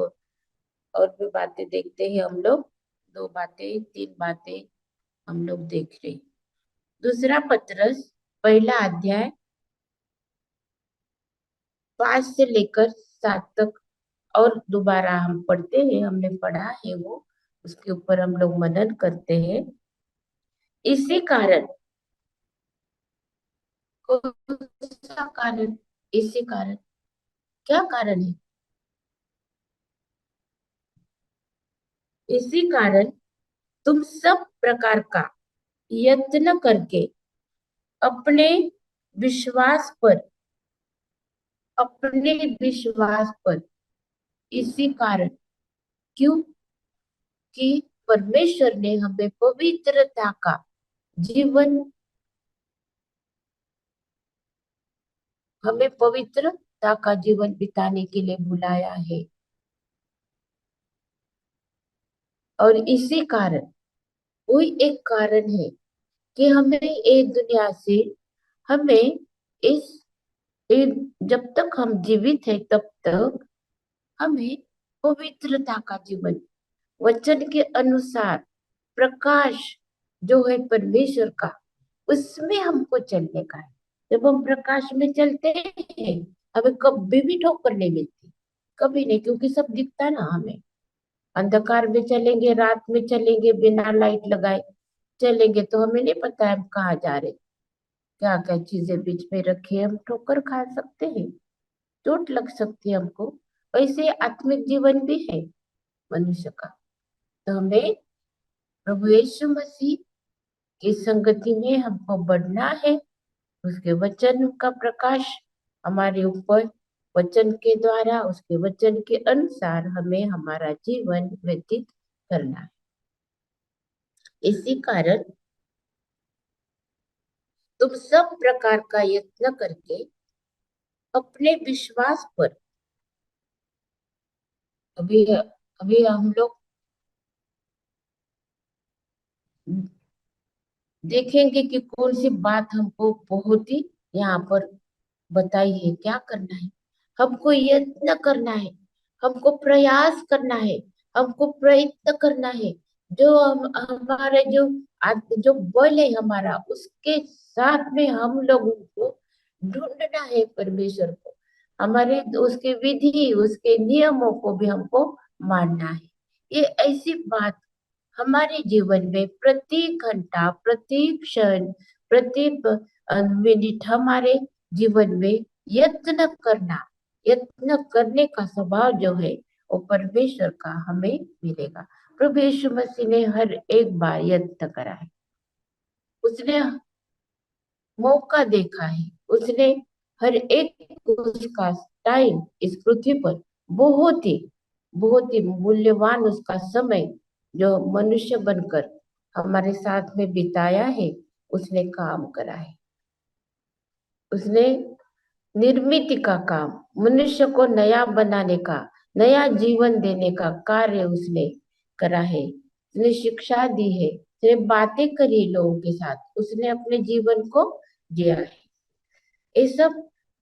और भी बातें देखते हैं हम लोग। 2 बातें, 3 बातें हम लोग देख रहे हैं। दूसरा पत्रस पहला अध्याय 5 से लेकर 7 तक, और दोबारा हम पढ़ते हैं, हमने पढ़ा है वो, उसके ऊपर हम लोग मनन करते हैं। इसी कारण, कौन सा कारण? इसी कारण, क्या कारण है? इसी कारण तुम सब प्रकार का यत्न करके अपने विश्वास पर, अपने विश्वास पर, इसी कारण, क्यों? कि परमेश्वर ने हमें पवित्रता का जीवन, हमें पवित्रता का जीवन बिताने के लिए बुलाया है। और इसी कारण, कोई एक कारण है कि हमें एक दुनिया से, हमें इस जब तक हम जीवित हैं तब तक हमें पवित्रता का जीवन, वचन के अनुसार, प्रकाश जो है परमेश्वर का, उसमें हमको चलने का है। जब हम प्रकाश में चलते हैं, हमें कभी भी ठोकर नहीं मिलती, कभी नहीं, क्योंकि सब दिखता ना हमें। अंधकार में चलेंगे, रात में चलेंगे, बिना लाइट लगाए चलेंगे तो हमें नहीं पता है हम कहाँ जा रहे। क्या क्या चीजें बीच में रखी है, हम ठोकर खा सकते हैं, चोट लग सकती है हमको। वैसे आत्मिक जीवन भी है मनुष्य का। तो हमें प्रभु यीशु मसीह की संगति में हमको बढ़ना है। उसके वचन का प्रकाश हमारे ऊपर, वचन के द्वारा, उसके वचन के अनुसार हमें हमारा जीवन व्यतीत करना है। इसी कारण तुम सब प्रकार का यत्न करके अपने विश्वास पर, अभी अभी हम लोग देखेंगे कि कौन सी बात हमको बहुत ही यहाँ पर बताई है। क्या करना है, हमको यत्न करना है, हमको प्रयास करना है, हमको प्रयत्न करना है। जो हमारे जो बल है हमारा, उसके साथ में हम लोगों को ढूंढना है परमेश्वर को। हमारे उसके विधि, उसके नियमों को भी हमको मानना है। ये ऐसी बात हमारे जीवन में प्रति घंटा, प्रति क्षण, प्रति मिनट हमारे जीवन में यत्न करना, यत्न करने का स्वभाव जो है वो परमेश्वर का हमें मिलेगा। प्रभु यीशु मसीह ने हर एक बार यत्न करा है। उसने मौका देखा है, उसने हर एक उसका टाइम इस पृथ्वी पर बहुत ही मूल्यवान उसका समय जो मनुष्य बनकर हमारे साथ में बिताया है, उसने काम करा है। उसने निर्मित का काम, मनुष्य को नया बनाने का, नया जीवन देने का कार्य उसने करा है। उसने शिक्षा दी है, उसने बातें करी लोगों के साथ, उसने अपने जीवन को जिया है। ये सब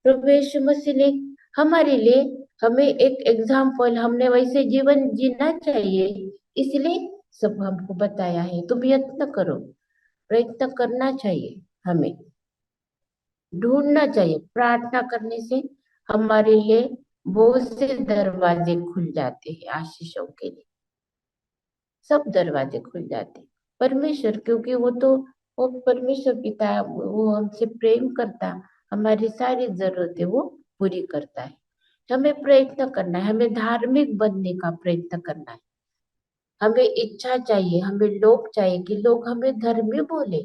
प्रभु यीशु मसीह ने हमारे लिए, हमें एक एग्जाम्पल, हमने वैसे जीवन जीना चाहिए इसलिए सब हमको बताया है। तुम यत्न करो, प्रयत्न करना चाहिए, हमें ढूंढना चाहिए। प्रार्थना करने से हमारे लिए बहुत से दरवाजे खुल जाते हैं, आशीषों के लिए सब दरवाजे खुल जाते हैं। परमेश्वर, क्योंकि वो परमेश्वर पिता है, वो हमसे प्रेम करता, हमारी सारी जरूरतें वो पूरी करता है। हमें प्रयत्न करना है, हमें धार्मिक बनने का प्रयत्न करना है। हमें इच्छा चाहिए, हमें लोग चाहिए कि लोग हमें धर्मी बोले,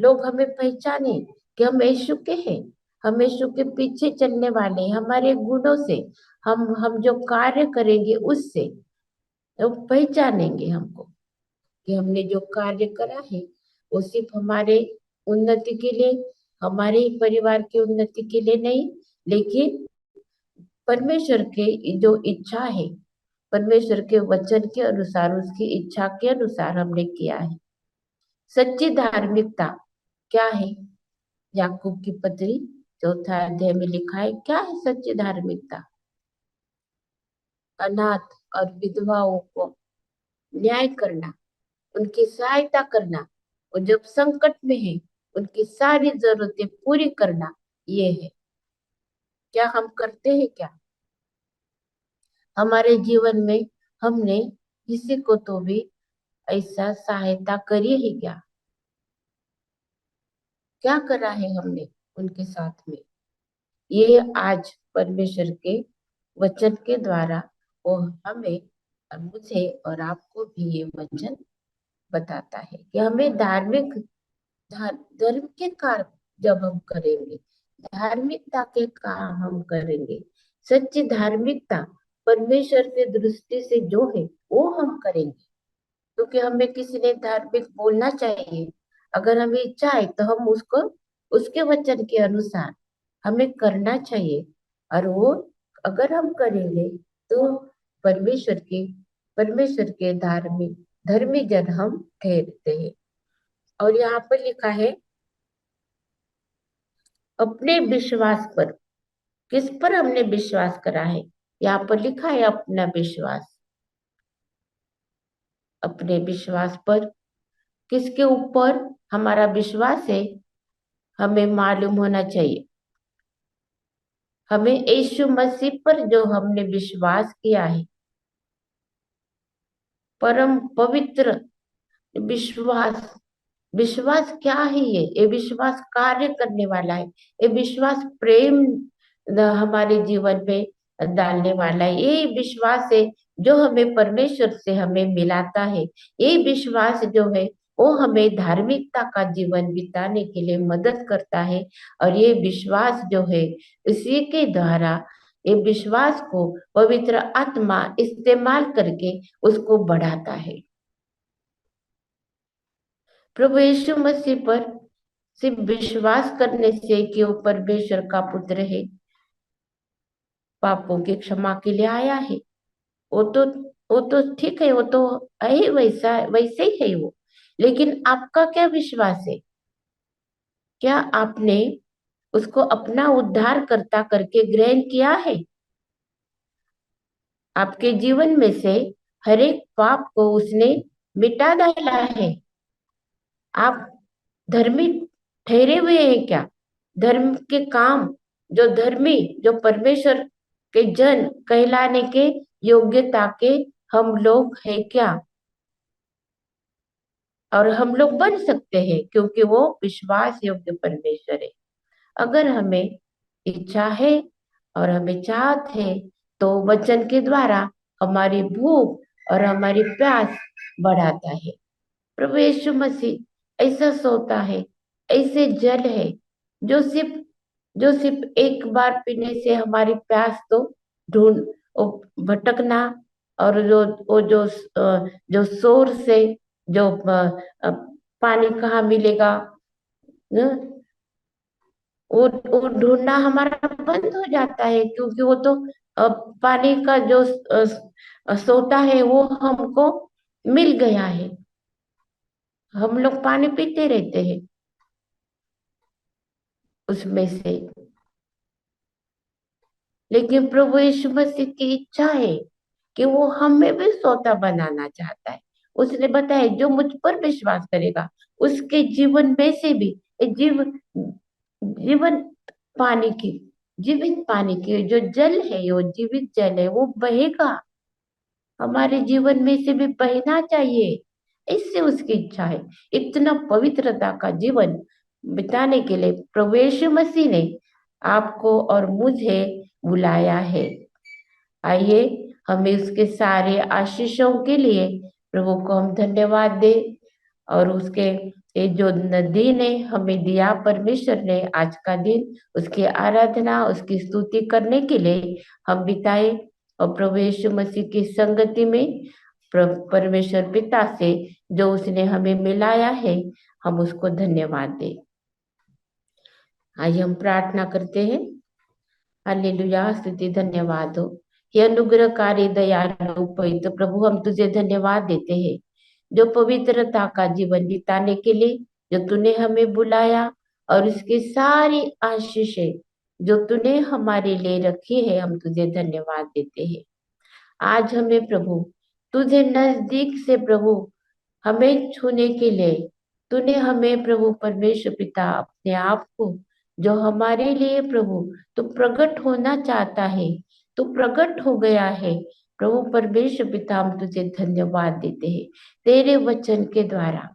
लोग हमें पहचाने कि हम यीशु के हैं, हम यीशु के पीछे चलने वाले हैं। हमारे गुणों से, हम जो कार्य करेंगे उससे लोग पहचानेंगे हमको कि हमने जो कार्य करा है वो सिर्फ हमारे उन्नति के लिए, हमारे ही परिवार की उन्नति के लिए नहीं, लेकिन परमेश्वर के जो इच्छा है, परमेश्वर के वचन के अनुसार, उसकी इच्छा के अनुसार हमने किया है। सच्ची धार्मिकता क्या है? याकूब की पत्री 4 अध्याय में लिखा है, क्या है सच्ची धार्मिकता? अनाथ और विधवाओं को न्याय करना, उनकी सहायता करना, और जब संकट में है उनकी सारी जरूरतें पूरी करना, ये है। क्या हम करते हैं क्या हमारे जीवन में? हमने किसी को तो भी ऐसा सहायता करी है क्या? क्या करा है हमने उनके साथ में? ये आज परमेश्वर के वचन के द्वारा वो हमें और मुझे और आपको भी ये वचन बताता है कि हमें धर्म के कार्य जब हम करेंगे, धार्मिकता के काम हम करेंगे, सच्ची धार्मिकता परमेश्वर की दृष्टि से जो है वो हम करेंगे। क्योंकि हमें किसी ने धार्मिक बोलना चाहिए, अगर हमें इच्छा है तो हम उसको, उसके वचन के अनुसार हमें करना चाहिए। और वो अगर हम करेंगे तो परमेश्वर के परमेश्वर के धार्मिक धर्मी जन हम ठहरते हैं। और यहाँ पर लिखा है, अपने विश्वास पर। किस पर हमने विश्वास करा है? यहाँ पर लिखा है अपना विश्वास, अपने विश्वास पर। किसके ऊपर हमारा विश्वास है हमें मालूम होना चाहिए। हमें यीशु मसीह पर जो हमने विश्वास किया है, परम पवित्र विश्वास, विश्वास क्या है? ये विश्वास कार्य करने वाला है। ये विश्वास प्रेम हमारे जीवन में डालने वाला है। ये विश्वास है जो हमें परमेश्वर से हमें मिलाता है। ये विश्वास जो है वो हमें धार्मिकता का जीवन बिताने के लिए मदद करता है। और ये विश्वास जो है इसी के द्वारा ये विश्वास को पवित्र आत्मा इस्तेमाल करके उसको बढ़ाता है। प्रभु यीशु मसीह पर सिर्फ विश्वास करने से कि वो परमेश्वर का पुत्र है, पापों की क्षमा के लिए आया है, वो तो वो तो ठीक है, वो तो है, वैसा वैसे ही है वो। लेकिन आपका क्या विश्वास है? क्या आपने उसको अपना उद्धार करता करके ग्रहण किया है? आपके जीवन में से हर एक पाप को उसने मिटा डाला है। आप धर्मी ठहरे हुए हैं क्या? धर्म के काम, जो धर्मी, जो परमेश्वर के जन कहलाने के योग्यता के हम लोग हैं क्या? और हम लोग बन सकते हैं क्योंकि वो विश्वास योग्य परमेश्वर है। अगर हमें इच्छा है और हमें चाहत है तो वचन के द्वारा हमारी भूख और हमारी प्यास बढ़ाता है। प्रभु यीशु मसीह ऐसा सोता है, ऐसे जल है जो सिर्फ एक बार पीने से हमारी प्यास तो ढूंढ भटकना, और जो शोर से जो पानी कहाँ मिलेगा, न, वो ढूंढना हमारा बंद हो जाता है क्योंकि वो तो पानी का जो सोता है वो हमको मिल गया है। हम लोग पानी पीते रहते हैं उसमें से। लेकिन प्रभु यीशु मसीह की इच्छा है कि वो हमें भी सोता बनाना चाहता है। उसने बताया जो मुझ पर विश्वास करेगा उसके जीवन में से भी जीवन पानी की जीवित पानी की जो जल है, वो जीवित जल है, वो बहेगा, हमारे जीवन में से भी बहना चाहिए। इससे उसकी इच्छा है। इतना पवित्रता का जीवन बिताने के लिए प्रभु यीशु मसीह ने आपको और मुझे बुलाया है। आइए हमें उसके सारे आशीषों के लिए प्रभु को हम धन्यवाद दे। और उसके ये जो दिन है हमें दिया परमेश्वर ने, आज का दिन उसकी आराधना उसकी स्तुति करने के लिए हम बिताए। और प्रभु यीशु मसीह की संगति में परमेश्वर पिता से जो उसने हमें मिलाया है, हम उसको धन्यवाद दें। आइए हम प्रार्थना करते हैं। हालेलुया, स्तुति धन्यवाद हो। हे अनुग्रहकारी दयालु पवित्र प्रभु, हम तुझे धन्यवाद देते हैं जो पवित्रता का जीवन बिताने के लिए जो तूने हमें बुलाया, और उसकी सारी आशीषें जो तूने हमारे लिए रखी है, हम तुझे धन्यवाद देते हैं। आज हमें प्रभु तुझे नजदीक से प्रभु हमें छूने के लिए तूने हमें प्रभु परमेश्वर पिता अपने आप को जो हमारे लिए प्रभु तो प्रकट होना चाहता है, तो प्रकट हो गया है। प्रभु परमेश्वर पिता, हम तुझे धन्यवाद देते हैं तेरे वचन के द्वारा।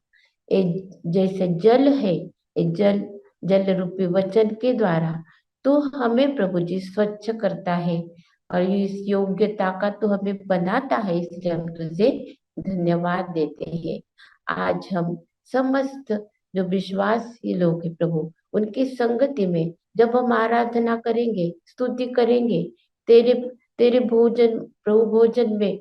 एक जैसे जल है, एक जल रूपी वचन के द्वारा तो हमें प्रभु जी स्वच्छ करता है और इस योग्यता का तो हमें बनाता है। इसलिए हम तुझे धन्यवाद देते हैं। आज हम समस्त जो विश्वासी लोग हैं प्रभु, उनकी संगति में जब हम आराधना करेंगे, स्तुति करेंगे, तेरे तेरे भोजन प्रभु भोजन में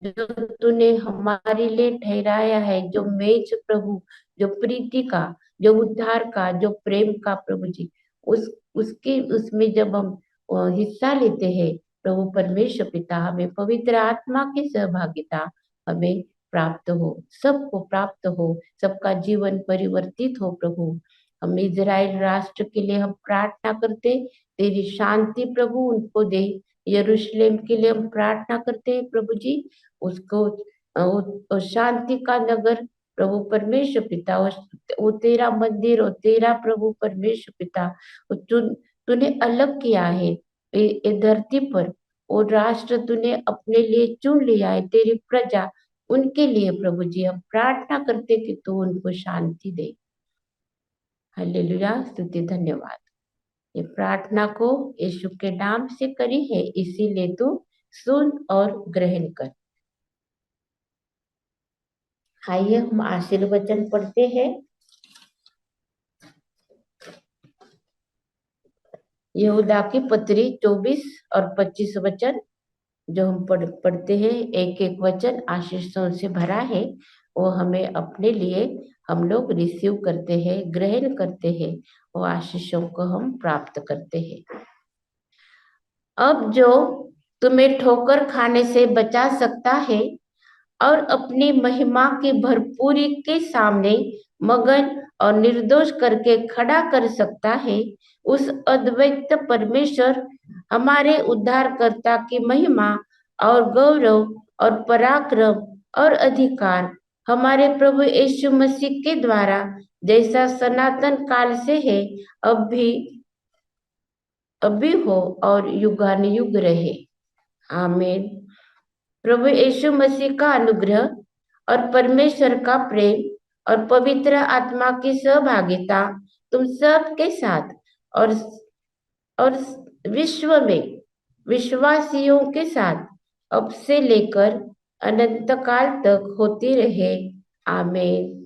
जो तूने हमारे लिए ठहराया है, जो मेज प्रभु, जो प्रीति का, जो उद्धार का, जो प्रेम का प्रभु जी, उसके उसमें जब हम हिस्सा लेते हैं प्रभु परमेश्वर पिता, हमें पवित्र आत्मा की सहभागिता हमें प्राप्त हो, सबको प्राप्त हो, सबका जीवन परिवर्तित हो प्रभु। हम इजराइल राष्ट्र के लिए हम प्रार्थना करते, तेरी शांति प्रभु उनको दे। यरूशलेम के लिए हम प्रार्थना करते हैं प्रभु जी, उसको शांति का नगर प्रभु परमेश्वर पिता, वो तेरा मंदिर, और तेरा प्रभु परमेश्वर पिता तूने अलग किया है ये धरती पर, और राष्ट्र तूने अपने लिए चुन लिया है, तेरी प्रजा उनके लिए प्रभु जी हम प्रार्थना करते कि तू उनको शांति दे। हालेलुया, स्तुति धन्यवाद। ये प्रार्थना को यीशु के नाम से करी है, इसीलिए तू सुन और ग्रहण कर। आइए हम आशीर्वचन पढ़ते हैं। यहूदा की पत्री 24 और 25 वचन जो हम पढ़ते हैं, एक एक वचन आशीषों से भरा है, वो हमें अपने लिए हम लोग रिसीव करते हैं, ग्रहण करते हैं, वो आशीषों को हम प्राप्त करते हैं। अब जो तुम्हें ठोकर खाने से बचा सकता है और अपनी महिमा की भरपूरी के सामने मगन और निर्दोष करके खड़ा कर सकता है, उस अद्वैत परमेश्वर हमारे उद्धारकर्ता की महिमा और गौरव और पराक्रम और अधिकार हमारे प्रभु यीशु मसीह के द्वारा जैसा सनातन काल से है, अभी हो और युगानुयुग रहे। आमीन। प्रभु यीशु मसीह का अनुग्रह और परमेश्वर का प्रेम और पवित्र आत्मा की सहभागिता तुम सब के साथ और विश्व में विश्वासियों के साथ अब से लेकर अनंत काल तक होती रहे। आमीन।